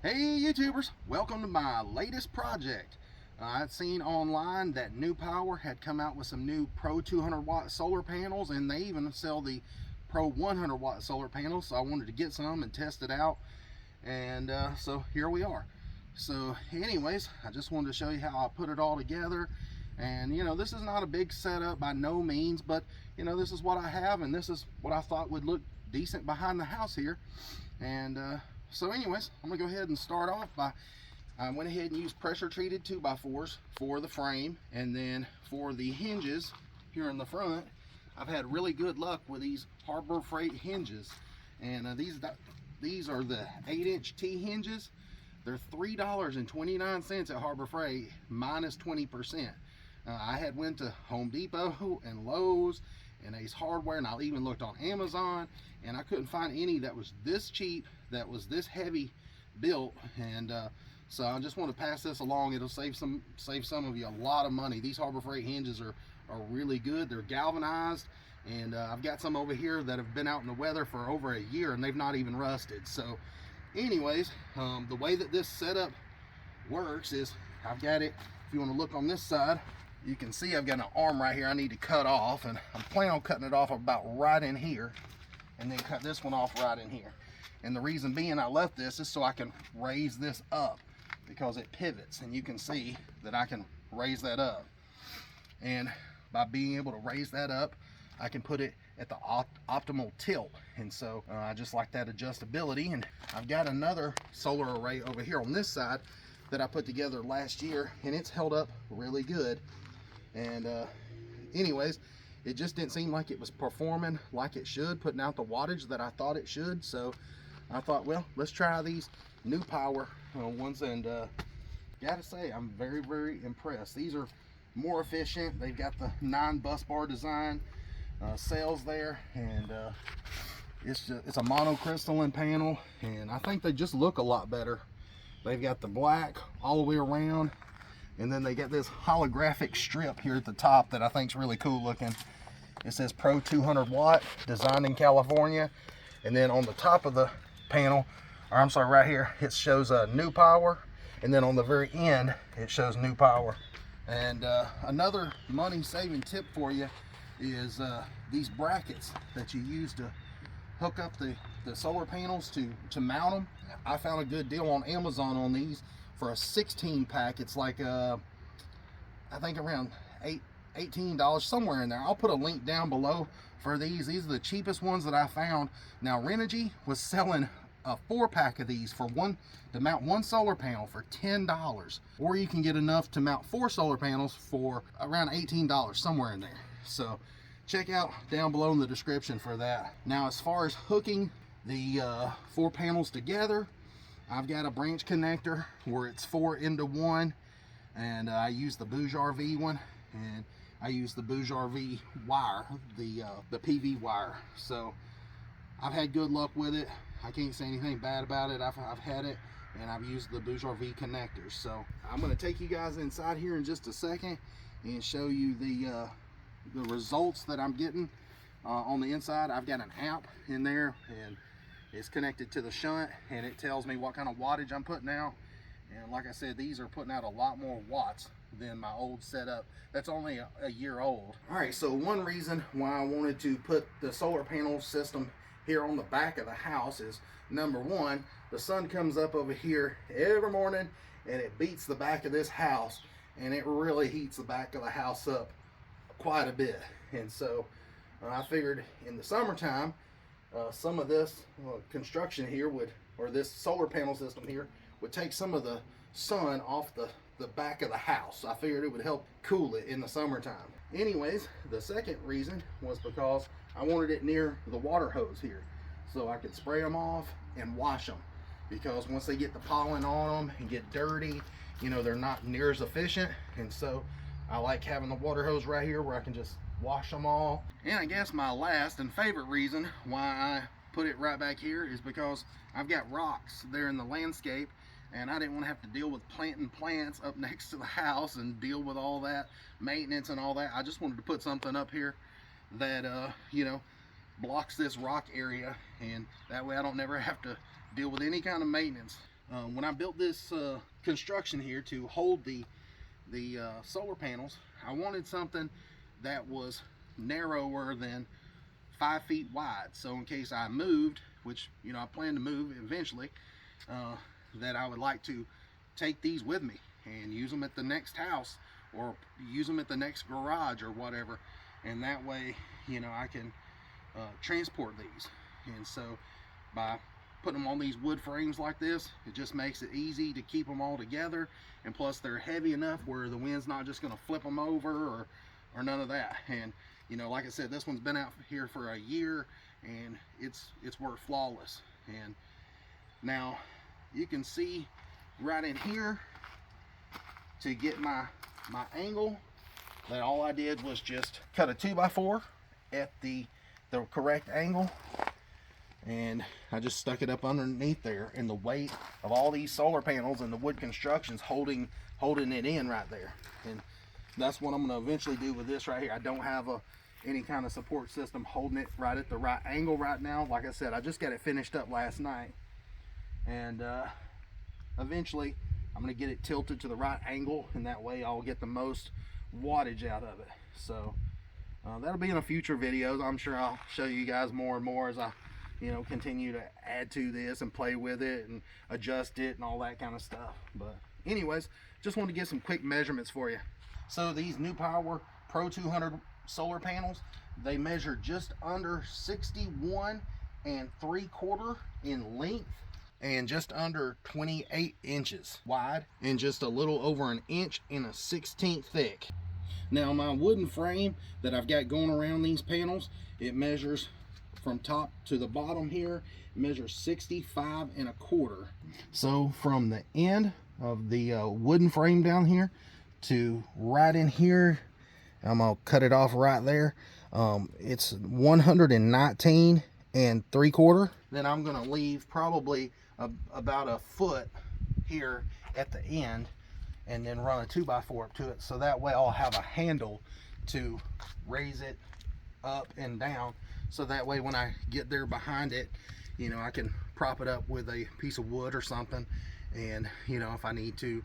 Hey YouTubers, welcome to my latest project. I'd seen online that Newpowa had come out with some new Pro 200 watt solar panels, and they even sell the Pro 100 watt solar panels, so I wanted to get some and test it out, and so here we are. So anyways, I just wanted to show you how I put it all together. And this is not a big setup by no means, but this is what I have, and this is what I thought would look decent behind the house here. And so anyways, I'm gonna go ahead and start off by I went ahead and used pressure treated 2x4s for the frame, and then for the hinges here in the front, I've had really good luck with these Harbor Freight hinges. And these are the 8-inch T hinges. They're $3.29 at Harbor Freight minus 20%. I had went to Home Depot and Lowe's and Ace Hardware, and I even looked on Amazon, and I couldn't find any that was this cheap, that was this heavy built. And so I just want to pass this along. It'll save some of you a lot of money. These Harbor Freight hinges are really good. They're galvanized, and I've got some over here that have been out in the weather for over a year, and they've not even rusted. So anyways, the way that this setup works is I've got it, if you want to look on this side, you can see I've got an arm right here I need to cut off, and I'm planning on cutting it off about right in here, and then cut this one off right in here. And the reason being I left this is so I can raise this up, because it pivots, and you can see that I can raise that up. And by being able to raise that up, I can put it at the optimal tilt. And so I just like that adjustability. And I've got another solar array over here on this side that I put together last year, and it's held up really good. And anyways, it just didn't seem like it was performing like it should, putting out the wattage that I thought it should. So I thought, well, let's try these Newpowa ones, and gotta say, I'm very impressed. These are more efficient. They've got the 9 bus bar design sails there, and it's a monocrystalline panel, and I think they just look a lot better. They've got the black all the way around, and then they got this holographic strip here at the top that I think is really cool looking. It says Pro 200 watt, designed in California. And then on the top of the panel, or I'm sorry, right here, it shows a Newpowa, and then on the very end it shows Newpowa. And another money saving tip for you is these brackets that you use to hook up the solar panels to mount them. I found a good deal on Amazon on these for a 16 pack. It's like I think around $18, somewhere in there. I'll put a link down below for these. These are the cheapest ones that I found. Now Renogy was selling a 4-pack of these for to mount 1 solar panel for $10, or you can get enough to mount 4 solar panels for around $18, somewhere in there. So check out down below in the description for that. Now as far as hooking the 4 panels together, I've got a branch connector where it's 4 into 1, and I use the Busbar V one, and I use the Busbar V wire, the PV wire. So I've had good luck with it. I can't say anything bad about it. I've had it, and I've used the Busbar V connectors. So I'm going to take you guys inside here in just a second and show you the results that I'm getting on the inside. I've got an amp in there, and it's connected to the shunt, and it tells me what kind of wattage I'm putting out. And like I said, these are putting out a lot more watts than my old setup that's only a year old. All right, so one reason why I wanted to put the solar panel system here on the back of the house is, number one, the sun comes up over here every morning and it beats the back of this house, and it really heats the back of the house up quite a bit. And so I figured in the summertime, some of this construction here or this solar panel system here would take some of the sun off the back of the house. I figured it would help cool it in the summertime. Anyways, the second reason was because I wanted it near the water hose here, so I could spray them off and wash them, because once they get the pollen on them and get dirty, they're not near as efficient. And so I like having the water hose right here where I can just wash them all. And I guess my last and favorite reason why I put it right back here is because I've got rocks there in the landscape, and I didn't want to have to deal with planting plants up next to the house and deal with all that maintenance and all that. I just wanted to put something up here that blocks this rock area, and that way I don't never have to deal with any kind of maintenance When I built this construction here to hold the solar panels, I wanted something that was narrower than 5 feet wide, so in case I moved, which I plan to move eventually, that I would like to take these with me and use them at the next house or use them at the next garage or whatever, and that way I can transport these. And so by putting them on these wood frames like this, it just makes it easy to keep them all together, and plus they're heavy enough where the wind's not just going to flip them over or none of that. And like I said, this one's been out here for a year and it's worked flawless. And now you can see right in here, to get my angle, that all I did was just cut a 2x4 at the correct angle, and I just stuck it up underneath there, and the weight of all these solar panels and the wood construction's holding it in right there. And that's what I'm going to eventually do with this right here. I don't have any kind of support system holding it right at the right angle right now. Like I said, I just got it finished up last night, and eventually I'm going to get it tilted to the right angle, and that way I'll get the most wattage out of it. So that'll be in a future videos. I'm sure I'll show you guys more and more as I continue to add to this and play with it and adjust it and all that kind of stuff. But anyways, just wanted to get some quick measurements for you. So these Newpowa Pro 200 solar panels, they measure just under 61 3/4 in length and just under 28 inches wide and just a little over an inch and a 1/16 thick. Now my wooden frame that I've got going around these panels, it measures from top to the bottom here, it measures 65 1/4. So from the end of the wooden frame down here to right in here, I'm gonna cut it off right there. It's 119 3/4. Then I'm gonna leave probably about a foot here at the end, and then run a 2x4 up to it, so that way I'll have a handle to raise it up and down, so that way when I get there behind it, I can prop it up with a piece of wood or something, and if I need to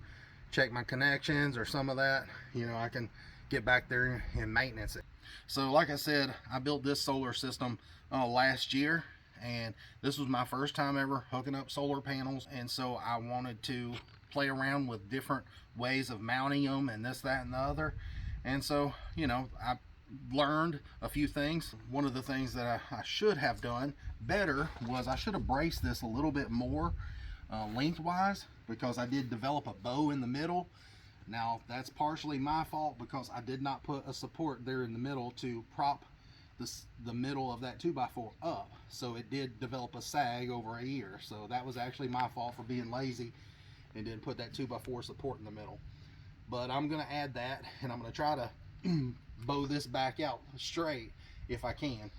check my connections or some of that, I can get back there and maintenance it. So like I said, I built this solar system last year, and this was my first time ever hooking up solar panels, and so I wanted to play around with different ways of mounting them and this, that, and the other. And so I learned a few things. One of the things that I should have done better was I should have braced this a little bit more lengthwise, because I did develop a bow in the middle. Now that's partially my fault, because I did not put a support there in the middle to prop the middle of that 2x4 up, so it did develop a sag over a year. So that was actually my fault for being lazy and didn't put that 2x4 support in the middle. But I'm gonna add that, and I'm gonna try to bow this back out straight if I can.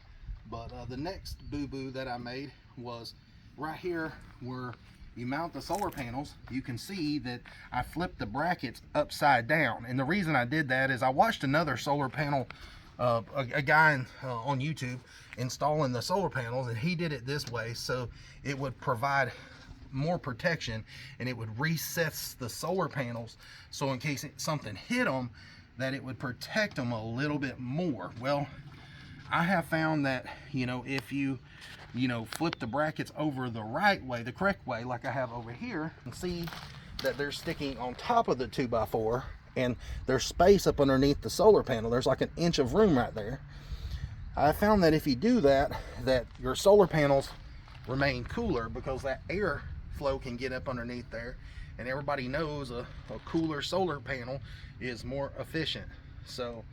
But the next boo-boo that I made was right here where you mount the solar panels. You can see that I flipped the brackets upside down, and the reason I did that is I watched another solar panel, a guy on YouTube installing the solar panels, and he did it this way, so it would provide more protection, and it would reset the solar panels, so in case something hit them, that it would protect them a little bit more. Well, I have found that if you flip the brackets over the right way, the correct way, like I have over here, and see that they're sticking on top of the 2x4, and there's space up underneath the solar panel. There's like an inch of room right there. I found that if you do that, that your solar panels remain cooler, because that air flow can get up underneath there, and everybody knows a cooler solar panel is more efficient. So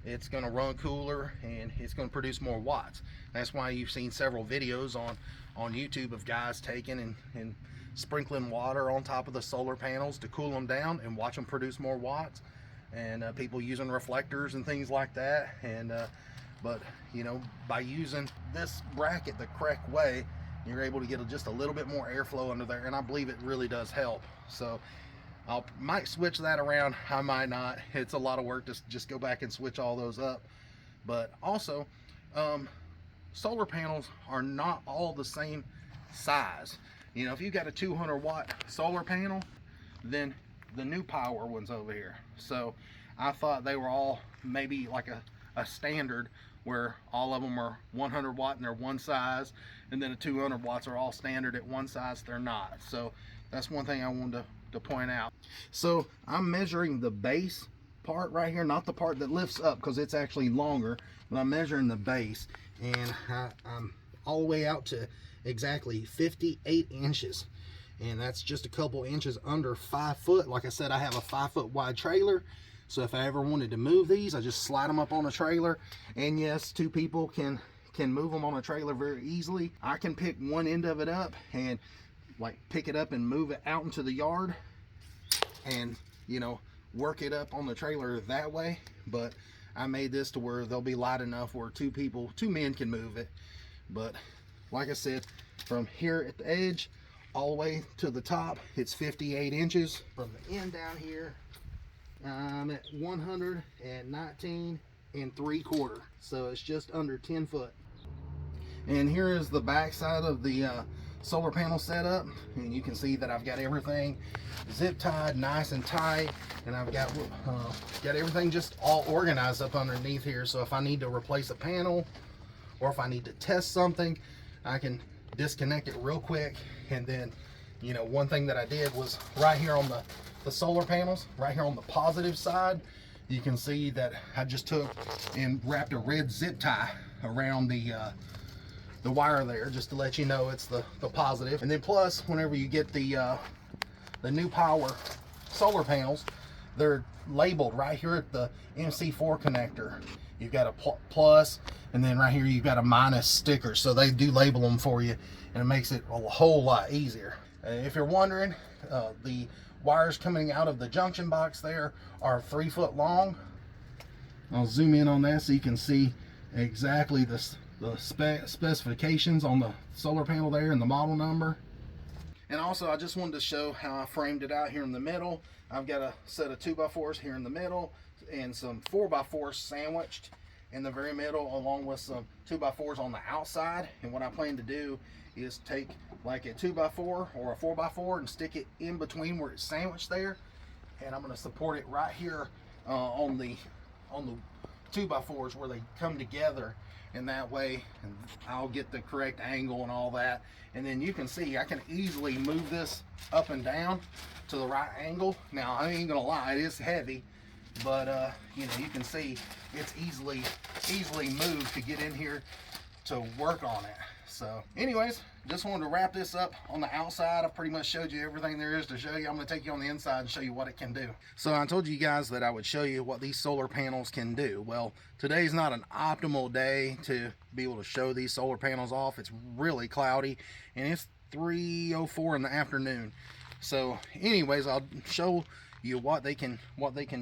it's going to run cooler, and it's going to produce more watts. That's why you've seen several videos on YouTube of guys taking and sprinkling water on top of the solar panels to cool them down and watch them produce more watts, and people using reflectors and things like that. And but by using this bracket the correct way, you're able to get just a little bit more airflow under there, and I believe it really does help. So I might switch that around, I might not. It's a lot of work to just go back and switch all those up. But also, solar panels are not all the same size. You know, if you got a 200-watt solar panel, then the Newpowa one's over here. So I thought they were all maybe like a standard where all of them are 100 watt and they're one size, and then the 200 watts are all standard at one size. They're not. So that's one thing I wanted to point out. So I'm measuring the base part right here, not the part that lifts up because it's actually longer, but I'm measuring the base, and I'm all the way out to exactly 58 inches, and that's just a couple inches under 5 foot. Like I said, I have a 5 foot wide trailer, so if I ever wanted to move these, I just slide them up on a trailer. And yes, two people can move them on a trailer very easily. I can pick one end of it up and like pick it up and move it out into the yard, and you know, work it up on the trailer that way. But I made this to where they'll be light enough where two men can move it. But like I said, from here at the edge all the way to the top, it's 58 inches. From the end down here, I'm at 119 3/4, so it's just under 10 foot. And here is the back side of the solar panel setup, and you can see that I've got everything zip tied nice and tight, and I've got everything just all organized up underneath here. So if I need to replace a panel, or if I need to test something, I can disconnect it real quick. And then, you know, one thing that I did was right here on the solar panels, right here on the positive side, you can see that I just took and wrapped a red zip tie around the wire there, just to let you know it's the positive. And then plus, whenever you get the Newpowa solar panels, they're labeled right here at the MC4 connector. You've got a plus, and then right here you've got a minus sticker. So they do label them for you, and it makes it a whole lot easier. If you're wondering, the wires coming out of the junction box there are 3 foot long. I'll zoom in on that so you can see exactly the specifications on the solar panel there and the model number. And also, I just wanted to show how I framed it out here in the middle. I've got a set of 2x4s here in the middle and some 4x4s sandwiched in the very middle, along with some 2x4s on the outside. And what I plan to do is take like a 2x4 or a 4x4 and stick it in between where it's sandwiched there, and I'm going to support it right here on the 2x4s where they come together, and that way I'll get the correct angle and all that. And then you can see I can easily move this up and down to the right angle. Now I ain't gonna lie, it is heavy, but you know, you can see it's easily moved to get in here to work on it. So anyways, just wanted to wrap this up on the outside. I've pretty much showed you everything there is to show you. I'm going to take you on the inside and show you what it can do. So I told you guys that I would show you what these solar panels can do. Well, today's not an optimal day to be able to show these solar panels off. It's really cloudy, and it's 3:04 in the afternoon. So anyways, I'll show you what they can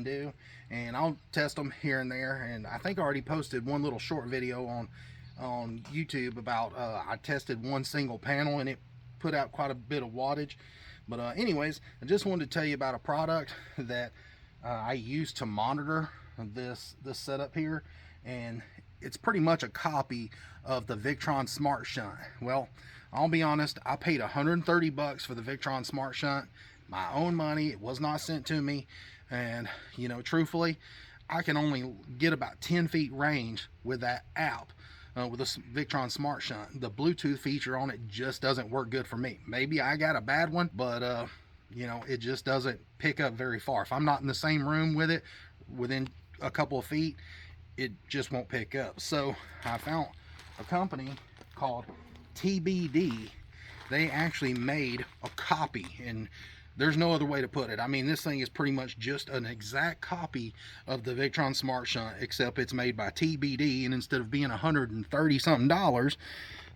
do, and I'll test them here and there. And I think I already posted one little short video on YouTube about I tested one single panel, and it put out quite a bit of wattage. But anyways, I just wanted to tell you about a product that I use to monitor this setup here, and it's pretty much a copy of the Victron Smart Shunt. Well, I'll be honest, I paid 130 bucks for the Victron Smart Shunt, my own money. It was not sent to me, and you know, truthfully, I can only get about 10 feet range with that app. With the Victron Smart Shunt, the Bluetooth feature on it just doesn't work good for me. Maybe I got a bad one, but you know, it just doesn't pick up very far. If I'm not in the same room with it, within a couple of feet, it just won't pick up. So I found a company called TBD. They actually made a copy, and there's no other way to put it. I mean, this thing is pretty much just an exact copy of the Victron Smart Shunt, except it's made by TBD, and instead of being $130 something,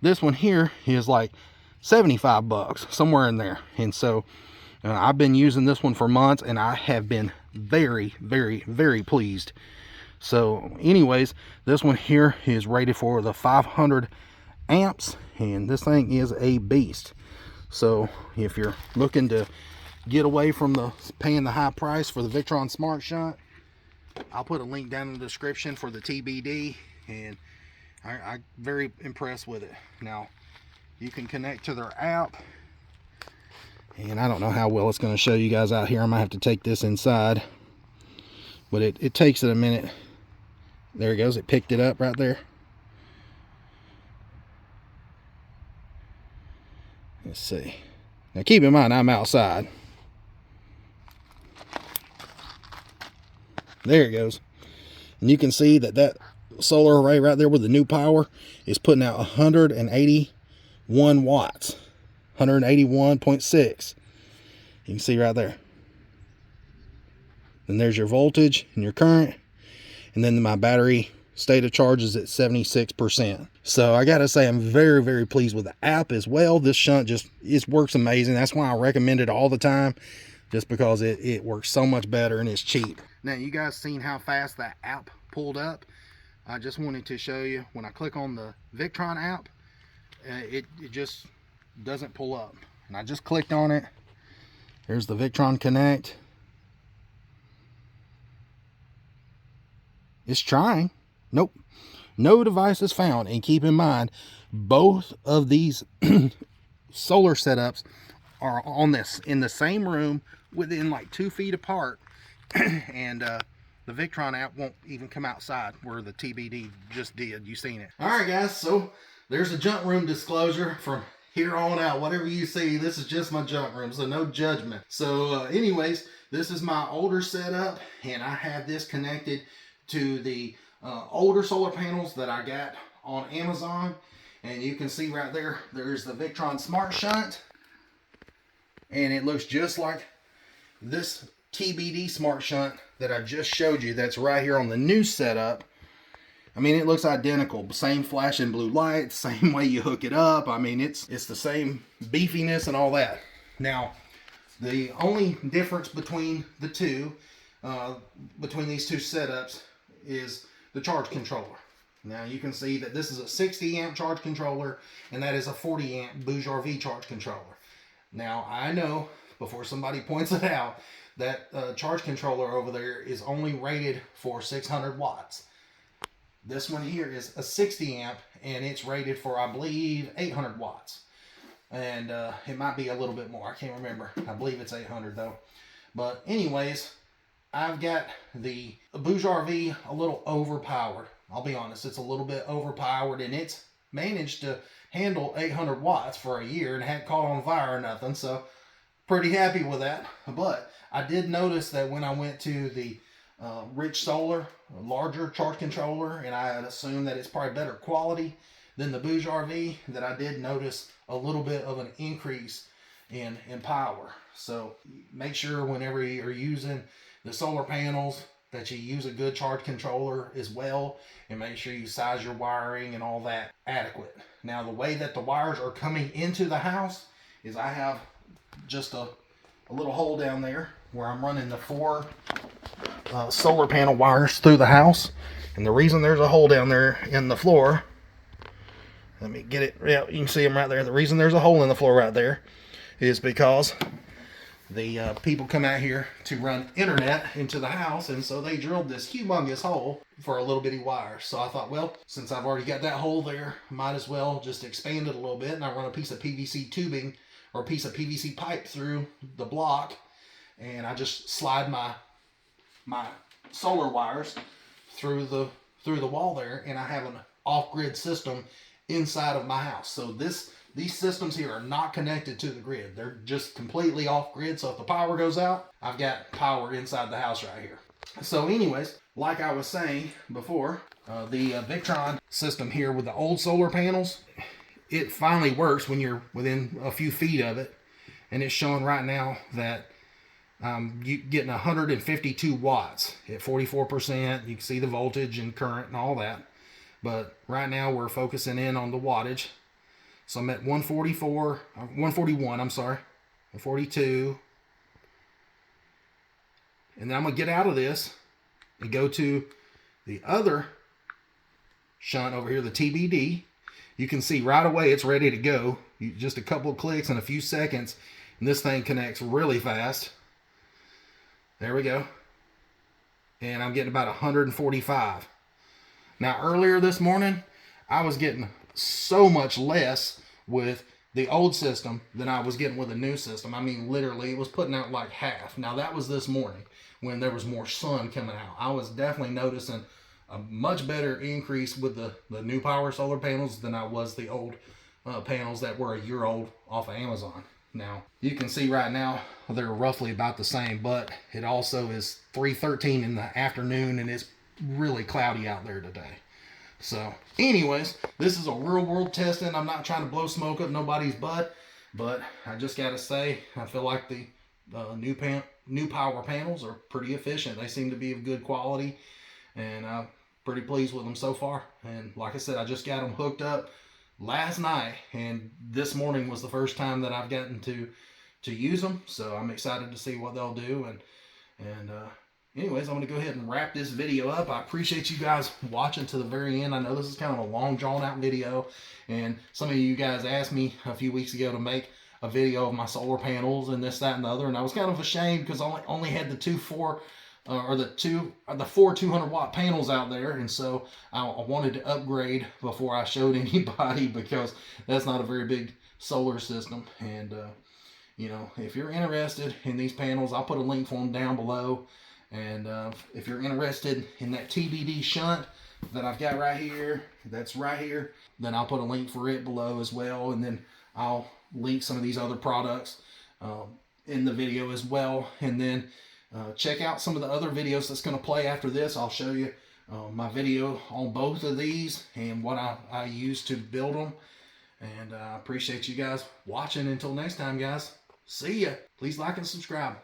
this one here is like 75 bucks, somewhere in there. And so I've been using this one for months, and I have been very, very, very pleased. So anyways, this one here is rated for the 500 amps, and this thing is a beast. So if you're looking to get away from paying the high price for the Victron Smart Shunt, I'll put a link down in the description for the TBD, and I'm very impressed with it. Now you can connect to their app, And I don't know how well it's going to show you guys out here. I might have to take this inside, but it takes it a minute. There it goes. It picked it up right there. Let's see. Now keep in mind, I'm outside. There it goes. And you can see that that solar array right there with the Newpowa is putting out 181 watts. 181.6. You can see right there. Then there's your voltage and your current. And then my battery state of charge is at 76%. So I gotta say, I'm very, very pleased with the app as well. This shunt it works amazing. That's why I recommend it all the time, just because it works so much better and it's cheap. Now you guys seen how fast that app pulled up. I just wanted to show you, when I click on the Victron app, it just doesn't pull up. And I just clicked on it. There's the Victron Connect. It's trying. Nope. No device is found. And keep in mind, both of these solar setups are in the same room within like 2 feet apart. And the Victron app won't even come outside where the TBD just did. You seen it. All right, guys. So there's a junk room disclosure. From here on out, whatever you see, this is just my junk room, so no judgment. So anyways, this is my older setup, and I have this connected to the older solar panels that I got on Amazon. And you can see right there, there's the Victron Smart Shunt, and it looks just like this TBD Smart Shunt that I just showed you. That's right here on the new setup. I mean, it looks identical. Same flashing blue light, same way you hook it up. I mean, it's the same beefiness and all that. Now, the only difference between the two, between these two setups, is the charge controller. Now you can see that this is a 60 amp charge controller, and that is a 40 amp Busbar V charge controller. Now I know, before somebody points it out, that charge controller over there is only rated for 600 watts. This one here is a 60 amp, and it's rated for, I believe, 800 watts. And it might be a little bit more. I can't remember. I believe it's 800 though. But anyways, I've got the Busbar V a little overpowered. I'll be honest, it's a little bit overpowered, and it's managed to handle 800 watts for a year and hadn't caught on fire or nothing. So pretty happy with that. But I did notice that when I went to the Rich Solar, a larger charge controller, and I assume that it's probably better quality than the Busbar V, that I did notice a little bit of an increase in power. So make sure whenever you're using the solar panels that you use a good charge controller as well, and make sure you size your wiring and all that adequate. Now the way that the wires are coming into the house is I have just a little hole down there where I'm running the 4 solar panel wires through the house. And the reason there's a hole down there in the floor, let me get it, yeah, you can see them right there. The reason there's a hole in the floor right there is because the people come out here to run internet into the house, and so they drilled this humongous hole for a little bitty wire. So I thought, well, since I've already got that hole there, might as well just expand it a little bit. And I run a piece of PVC tubing, or a piece of PVC pipe, through the block, and I just slide my solar wires through the wall there, and I have an off-grid system inside of my house. So these systems here are not connected to the grid. They're just completely off-grid. So if the power goes out, I've got power inside the house right here. So anyways, like I was saying before, the Victron system here with the old solar panels, it finally works when you're within a few feet of it. And it's showing right now that you're getting 152 watts at 44%. You can see the voltage and current and all that. But right now we're focusing in on the wattage. So I'm at 141, I'm sorry, 142. And then I'm going to get out of this and go to the other shunt over here, the TBD. You can see right away it's ready to go. Just a couple of clicks in a few seconds, and this thing connects really fast. There we go. And I'm getting about 145. Now earlier this morning, I was getting so much less with the old system than I was getting with the new system. I mean, literally, it was putting out like half. Now, that was this morning when there was more sun coming out. I was definitely noticing a much better increase with the Newpowa solar panels than I was the old panels that were a year old off of Amazon. Now, you can see right now they're roughly about the same, but it also is 3:13 in the afternoon and it's really cloudy out there today. So, anyways, this is a real world testing. I'm not trying to blow smoke up nobody's butt, but I just got to say, I feel like the Newpowa panels are pretty efficient. They seem to be of good quality, and I'm pretty pleased with them so far. And like I said, I just got them hooked up last night, and this morning was the first time that I've gotten to use them. So I'm excited to see what they'll do. And anyways, I'm going to go ahead and wrap this video up. I appreciate you guys watching to the very end. I know this is kind of a long, drawn-out video, and some of you guys asked me a few weeks ago to make a video of my solar panels and this, that, and the other, and I was kind of ashamed because I only had the four 200-watt panels out there, and so I wanted to upgrade before I showed anybody because that's not a very big solar system. And you know, if you're interested in these panels, I'll put a link for them down below. And if you're interested in that TBD shunt that I've got right here, that's right here, then I'll put a link for it below as well. And then I'll link some of these other products in the video as well. And then check out some of the other videos that's going to play after this. I'll show you my video on both of these and what I use to build them. And I appreciate you guys watching. Until next time, guys. See ya. Please like and subscribe.